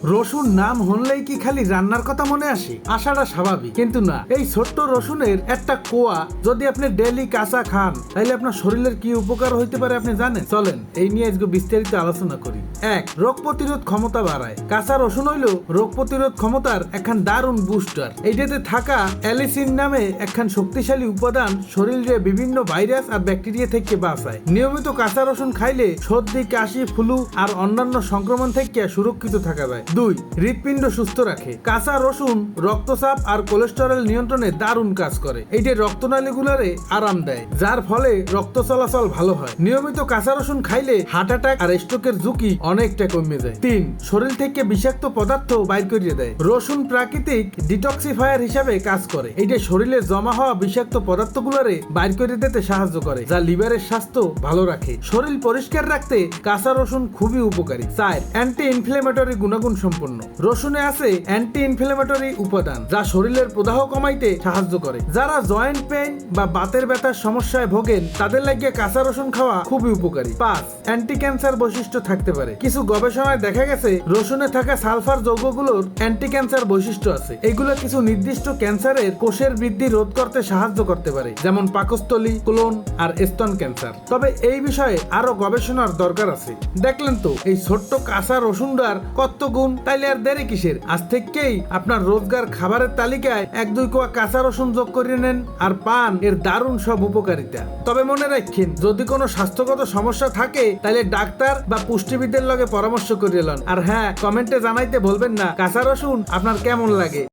রসুন নাম হনলেই কি খালি রান্নার কথা মনে আসে? আসাটা স্বাভাবিক, কিন্তু না। এই ছোট্ট রসুনের একটা কোয়া যদি আপনি ডেইলি কাঁচা খান, তাহলে আপনার শরীরের কি উপকার হইতে পারে আপনি জানেন? চলেন এই নিয়ে আজকে বিস্তারিত আলোচনা করি। 1. রোগ প্রতিরোধ ক্ষমতা বাড়ায়। কাঁচা রসুন হইল রোগ প্রতিরোধ ক্ষমতার একখান দারুণ বুস্টার। এইটাতে থাকা অ্যালিসিন নামে একখান শক্তিশালী উপাদান শরীরে বিভিন্ন ভাইরাস আর ব্যাকটেরিয়া থেকে বাঁচায়। নিয়মিত কাঁচা রসুন খাইলে সর্দি, কাশি, ফ্লু আর অন্যান্য সংক্রমণ থেকে সুরক্ষিত থাকা যায়। 2. হৃৎপিণ্ড সুস্থ রাখে। কাঁচা রসুন রক্তচাপ আর কোলেস্টেরল নিয়ন্ত্রণে দারুণ কাজ করে। এইটা রক্তনালীগুলোরে আরাম দেয়, যার ফলে রক্ত চলাচল ভালো হয়। নিয়মিত কাঁচা রসুন খাইলে হার্ট অ্যাটাক আর স্ট্রোকের ঝুঁকি অনেকটা কমে যায়। 3. শরীর থেকে বিষাক্ত পদার্থ বাইর করিয়ে দেয়। রসুন প্রাকৃতিক ডিটক্সিফায়ার হিসাবে কাজ করে। এইটা শরীরে জমা হওয়া বিষাক্ত পদার্থগুলোরে বাইর করে দিতে সাহায্য করে, যা লিভারের স্বাস্থ্য ভালো রাখে। শরীর পরিষ্কার রাখতে কাঁচা রসুন খুবই উপকারী। 4. অ্যান্টি ইনফ্লেমেটরি গুণাগুণ সম্পন্ন। রসুনে আছে অ্যান্টি ইনফ্লেমেটরি উপাদান, যা শরীরের প্রদাহ কমাইতে সাহায্য করে। যারা জয়েন্ট পেইন বা বাতের ব্যথার সমস্যায় ভোগেন, তাদের লাগিয়ে কাঁচা রসুন খাওয়া খুবই উপকারী। 5. অ্যান্টি ক্যান্সার বৈশিষ্ট্য থাকতে পারে। কিছু গবেষণায় দেখা গেছে রসুনে থাকা সালফার যৌগগুলোর অ্যান্টি ক্যান্সার বৈশিষ্ট্য আছে। এগুলো কিছু নির্দিষ্ট ক্যান্সারের কোষের বৃদ্ধি রোধ করতে সাহায্য করতে পারে, যেমন পাকস্থলী, কোলন আর স্তন ক্যান্সার। তবে এই বিষয়ে আরো গবেষণার দরকার আছে। দেখলেন তো এই ছোট্ট কাঁচা রসুনটার কত গুণ? তাইলে আর দেরি কিসের? আজ থেকেই আপনার রোজগার খাবারের তালিকায় 1-2 কোয়া কাঁচা রসুন যোগ করে নেন আর পান এর দারুণ সব উপকারিতা। তবে মনে রাখেন, যদি কোনো স্বাস্থ্যগত সমস্যা থাকে তাহলে ডাক্তার বা পুষ্টিবিদের লগে পরামর্শ করিয়ে লন। আর হ্যাঁ, কমেন্টে জানাইতে ভুলবেন না কাঁচা রসুন আপনার কেমন লাগে।